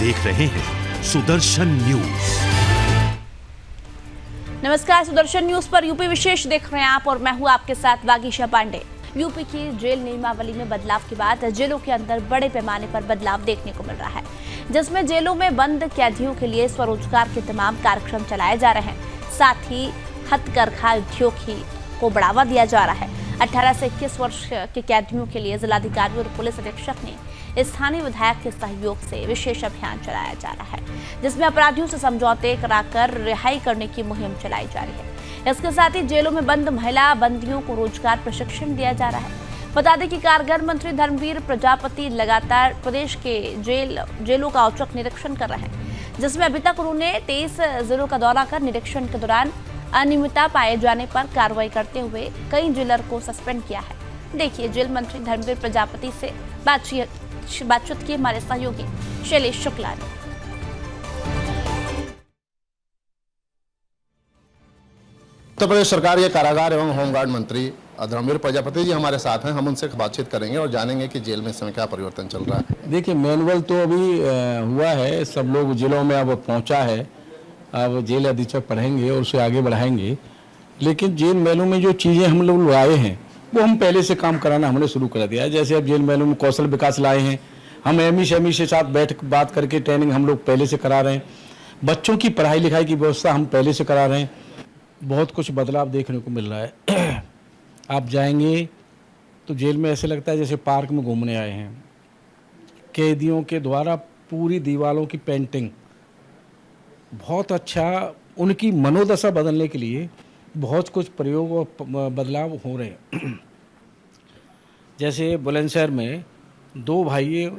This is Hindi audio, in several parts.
देख रहे हैं सुदर्शन न्यूज। नमस्कार, सुदर्शन न्यूज पर यूपी विशेष देख रहे हैं आप और मैं हूं आपके साथ वागीशा पांडे। यूपी की जेल नियमावली में बदलाव के बाद जेलों के अंदर बड़े पैमाने पर बदलाव देखने को मिल रहा है, जिसमें जेलों में बंद कैदियों के लिए स्वरोजगार के तमाम कार्यक्रम चलाए जा रहे हैं। साथ ही हथकरघा उद्योग को बढ़ावा दिया जा रहा है। 18 से 21 वर्ष के कैदियों के लिए जिलाधिकारी और पुलिस अधीक्षक ने स्थानीय विधायक के सहयोग से विशेष अभियान चलाया जा रहा है, जिसमें अपराधियों से समझौते कराकर रिहाई करने की मुहिम चलाई जा रही है। इसके साथ ही जेलों में बंद महिला बंदियों को रोजगार प्रशिक्षण दिया जा रहा है। बता दें कि कारागार मंत्री धर्मवीर प्रजापति लगातार प्रदेश के जेलों का औचक निरीक्षण कर रहे हैं, जिसमें अभी तक उन्होंने 23 जिलों का दौरा कर निरीक्षण के दौरान अनियमितता पाए जाने पर कार्रवाई करते हुए कई जेलर को सस्पेंड किया है। देखिए जेल मंत्री धर्मवीर प्रजापति से बातचीत की हमारे सहयोगी शैलेश शुक्ला ने। उत्तर प्रदेश सरकार के कारागार एवं होमगार्ड मंत्री धर्मवीर प्रजापति जी हमारे साथ हैं। हम उनसे बातचीत करेंगे और जानेंगे कि जेल में इस समय क्या परिवर्तन चल रहा है। देखिए, मैनुअल तो अभी हुआ है, सब लोग जिलों में अब पहुंचा है। अब जेल अधीक्षक पढ़ेंगे और उसे आगे बढ़ाएंगे। लेकिन जेल मेलों में जो चीज़ें हम लोग लाए हैं वो हम पहले से काम कराना हमने शुरू कर दिया है। जैसे अब जेल मेलों में कौशल विकास लाए हैं, हम एमई से साथ बैठ बात करके ट्रेनिंग हम लोग पहले से करा रहे हैं। बच्चों की पढ़ाई लिखाई की व्यवस्था हम पहले से करा रहे हैं। बहुत कुछ बदलाव देखने को मिल रहा है। आप जाएंगे तो जेल में ऐसे लगता है जैसे पार्क में घूमने आए हैं। कैदियों के द्वारा पूरी दीवारों की पेंटिंग बहुत अच्छा, उनकी मनोदशा बदलने के लिए बहुत कुछ प्रयोग और बदलाव हो रहे हैं। जैसे बुलंदशहर में 2 भाई,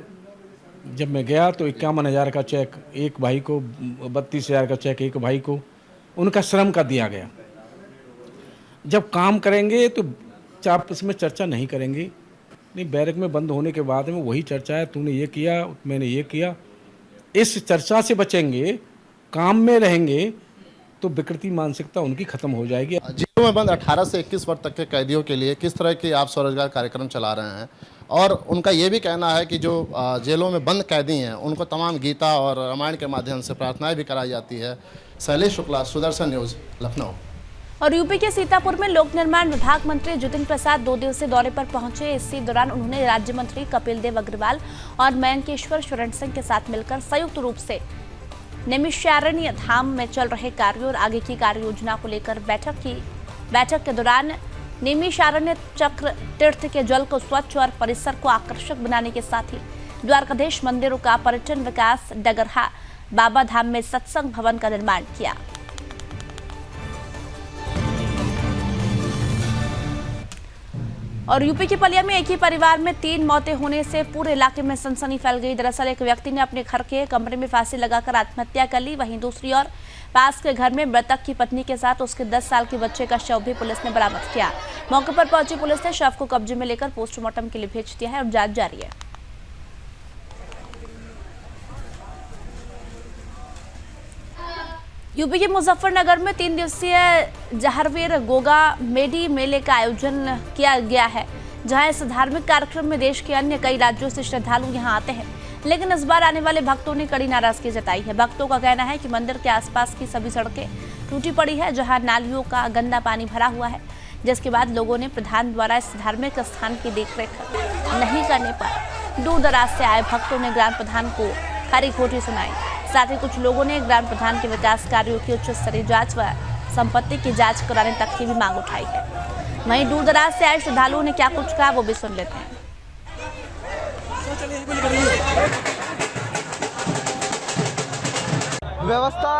जब मैं गया तो 51,000 का चेक एक भाई को, 32,000 का चेक एक भाई को, उनका श्रम का दिया गया। जब काम करेंगे तो आपस में चर्चा नहीं करेंगे, नहीं बैरक में बंद होने के बाद में वही चर्चा है, तूने ये किया मैंने ये किया। इस चर्चा से बचेंगे, काम में रहेंगे तो विकृति मानसिकता उनकी खत्म हो जाएगी। जेलों में बंद 18 से 21 वर्ष तक के कैदियों के लिए किस तरह के आप स्वरोजगार कार्यक्रम चला रहे हैं? और उनका ये भी कहना है कि जो जेलों में बंद कैदी हैं उनको तमाम गीता और रामायण के माध्यम से प्रार्थनाएं भी कराई जाती है। शैलेश शुक्ला, सुदर्शन न्यूज, लखनऊ। और यूपी के सीतापुर में लोक निर्माण विभाग मंत्री जितिन प्रसाद 2 दिवसीय दौरे पर पहुंचे। इसी दौरान उन्होंने राज्य मंत्री कपिल देव अग्रवाल और मयंकेश्वर शरण सिंह के साथ मिलकर संयुक्त रूप से नैमिषारण्य धाम में चल रहे कार्यों और आगे की कार्य योजना को लेकर बैठक के दौरान नैमिषारण्य चक्र तीर्थ के जल को स्वच्छ और परिसर को आकर्षक बनाने के साथ ही द्वारकाधीश मंदिरों का पर्यटन विकास, डगरहा बाबा धाम में सत्संग भवन का निर्माण किया। और यूपी की पलिया में एक ही परिवार में 3 मौतें होने से पूरे इलाके में सनसनी फैल गई। दरअसल एक व्यक्ति ने अपने घर के कमरे में फांसी लगाकर आत्महत्या कर ली। वहीं दूसरी ओर पास के घर में मृतक की पत्नी के साथ उसके 10 साल के बच्चे का शव भी पुलिस ने बरामद किया। मौके पर पहुंची पुलिस ने शव को कब्जे में लेकर पोस्टमार्टम के लिए भेज दिया है और जांच जारी है। यूपी के मुजफ्फरनगर में 3 दिवसीय जहारवीर गोगा मेडी मेले का आयोजन किया गया है, जहां इस धार्मिक कार्यक्रम में देश के अन्य कई राज्यों से श्रद्धालु यहां आते हैं। लेकिन इस बार आने वाले भक्तों ने कड़ी नाराजगी जताई है। भक्तों का कहना है कि मंदिर के आसपास की सभी सड़कें टूटी पड़ी है, जहां नालियों का गंदा पानी भरा हुआ है, जिसके बाद लोगों ने प्रधान द्वारा इस धार्मिक स्थान की देखरेख नहीं करने पर दूर दराज से आए भक्तों ने ग्राम प्रधान को खरी खोटी सुनाई। साथ ही कुछ लोगों ने ग्राम प्रधान के विकास कार्यों की उच्च स्तरीय जांच व संपत्ति की जांच कराने तक की भी मांग उठाई है। वहीं दूर दराज से आए श्रद्धालुओं ने क्या कुछ कहा वो भी सुन लेते हैं। व्यवस्था,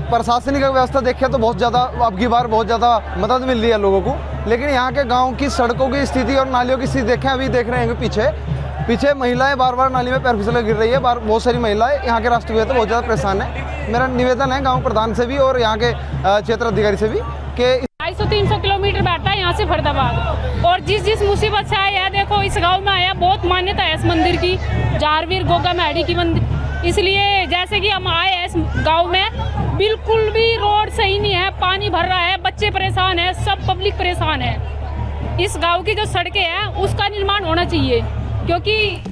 प्रशासनिक व्यवस्था देखें तो बहुत ज़्यादा, अब की बार बहुत ज़्यादा मदद मिल रही है लोगों को। लेकिन यहाँ के गांव की सड़कों की स्थिति और नालियों की स्थिति देखें, अभी देख रहे हैं पीछे महिलाएं बार बार नाली में पैर फिसल गिर रही है। बहुत सारी महिलाएं यहाँ के राष्ट्रीय तो बहुत ज़्यादा परेशान है। मेरा निवेदन है गांव प्रधान से भी और यहाँ के क्षेत्र अधिकारी से भी कि 250-300 किलोमीटर बैठता है यहाँ से फरीदाबाद, और जिस मुसीबत से आया है, देखो इस गांव में आया, बहुत मान्यता है इस मंदिर की, जहारवीर गोगा मेडी की मंदिर। इसलिए जैसे कि हम आए हैं इस गाँव में, बिल्कुल भी रोड सही नहीं है, पानी भर रहा है, बच्चे परेशान है, सब पब्लिक परेशान है। इस गाँव की जो सड़कें हैं उसका निर्माण होना चाहिए, क्योंकि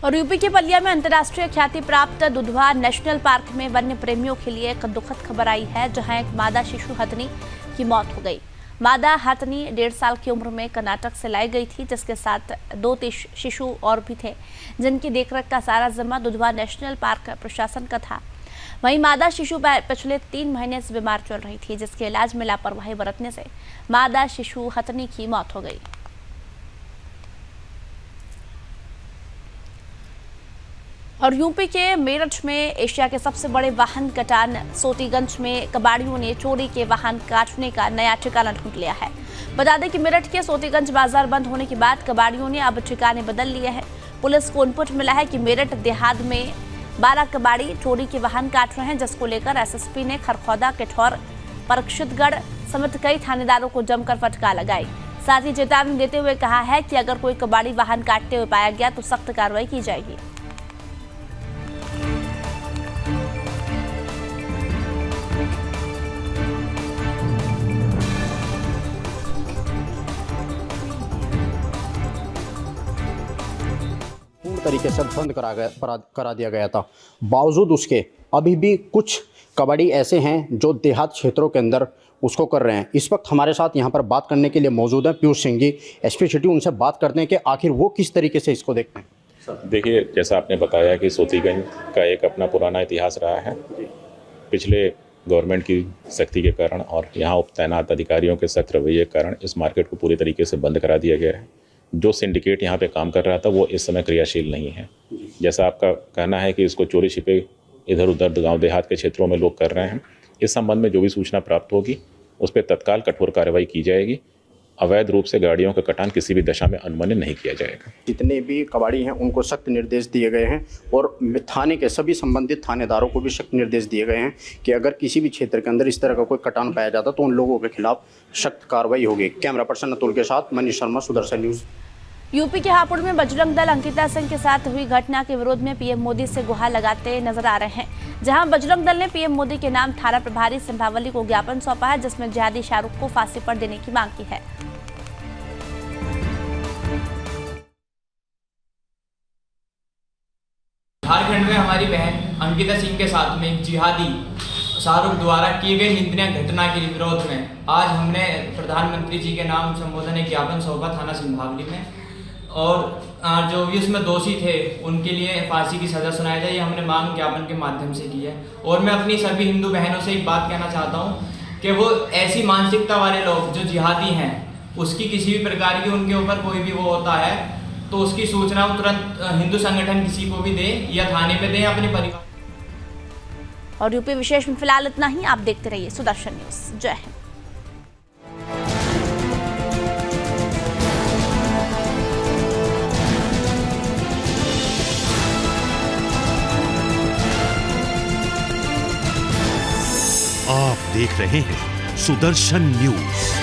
और यूपी के बलिया में अंतर्राष्ट्रीय ख्याति प्राप्त दुधवा नेशनल पार्क में वन्य प्रेमियों के लिए एक दुखद खबर आई है, जहां एक मादा शिशु हथनी की मौत हो गई। मादा हथनी 1.5 साल की उम्र में कर्नाटक से लाई गई थी, जिसके साथ 2 शिशु और भी थे, जिनकी देखरेख का सारा जिम्मा दुधवा नेशनल पार्क प्रशासन का था। वहीं मादा शिशु पिछले 3 महीने से बीमार चल रही थी, जिसके इलाज में लापरवाही बरतने से मादा शिशु हथनी की मौत हो गई। और यूपी के मेरठ में एशिया के सबसे बड़े वाहन कटान सोतीगंज में कबाड़ियों ने चोरी के वाहन काटने का नया ठिकाना ढूंढ लिया है। बता दें कि मेरठ के सोतीगंज बाजार बंद होने के बाद कबाड़ियों ने अब ठिकाने बदल लिए हैं। पुलिस को इनपुट मिला है कि मेरठ देहात में 12 कबाड़ी चोरी के वाहन काट रहे हैं, जिसको लेकर एसएसपी ने खरखौदा, किठौर, परीक्षितगढ़ समेत कई थानेदारों को जमकर फटकार लगाई। साथ ही चेतावनी देते हुए कहा है कि अगर कोई कबाड़ी वाहन काटते हुए पाया गया तो सख्त कार्रवाई की जाएगी। तरीके से बंद करा दिया गया था। बावजूद उसके अभी भी कुछ कबाड़ी ऐसे हैं जो देहात क्षेत्रों के अंदर उसको कर रहे हैं। इस वक्त हमारे साथ यहाँ पर बात करने के लिए मौजूद हैं पीयूष सिंह जी, एसपी सिटी। उनसे बात करते हैं कि आखिर वो किस तरीके से इसको देखते हैं। देखिए, जैसा आपने बताया कि सोतीगंज का एक अपना पुराना इतिहास रहा है। पिछले गवर्नमेंट की सख्ती के कारण और यहाँ उप तैनात अधिकारियों के सख्त रवैये के कारण इस मार्केट को पूरी तरीके से बंद करा दिया गया है। जो सिंडिकेट यहाँ पे काम कर रहा था वो इस समय क्रियाशील नहीं है। जैसा आपका कहना है कि इसको चोरी छिपे इधर उधर गांव देहात के क्षेत्रों में लोग कर रहे हैं, इस संबंध में जो भी सूचना प्राप्त होगी उस पर तत्काल कठोर कार्रवाई की जाएगी। अवैध रूप से गाड़ियों का कटान किसी भी दशा में अनुमन्य नहीं किया जाएगा। जितने भी कबाड़ी हैं उनको सख्त निर्देश दिए गए हैं और थाने के सभी संबंधित थानेदारों को भी सख्त निर्देश दिए गए हैं कि अगर किसी भी क्षेत्र के अंदर इस तरह का कोई कटान पाया जाता तो उन लोगों के खिलाफ सख्त कार्रवाई होगी। कैमरा पर्सन अतुल के साथ मनीष शर्मा, सुदर्शन न्यूज़। यूपी के हापुड़ में बजरंग दल अंकिता सिंह के साथ हुई घटना के विरोध में पीएम मोदी से गुहार लगाते नजर आ रहे हैं, जहां बजरंग दल ने पीएम मोदी के नाम थाना प्रभारी संभावली को ज्ञापन सौंपा है, जिसमें जिहादी शाहरुख को फांसी पर देने की मांग की है। झारखंड में हमारी बहन अंकिता सिंह के साथ में एक जिहादी शाहरुख द्वारा किए गए निंदनीय घटना के विरोध में आज हमने प्रधानमंत्री जी के नाम संबोधन एक ज्ञापन सौंपा थाना संभावली में, और जो भी उसमें दोषी थे उनके लिए फांसी की सज़ा सुनाई जाए, ये हमने मांग ज्ञापन के माध्यम से की है। और मैं अपनी सभी हिंदू बहनों से एक बात कहना चाहता हूँ कि वो ऐसी मानसिकता वाले लोग जो जिहादी हैं, उसकी किसी भी प्रकार की उनके ऊपर कोई भी वो होता है तो उसकी सूचना तुरंत हिंदू संगठन किसी को भी दे या थाने पे दे अपने परिवार। और यूपी विशेष में फिलहाल इतना ही। आप देखते रहिए सुदर्शन न्यूज़। जय हिंद। आप देख रहे हैं सुदर्शन न्यूज़।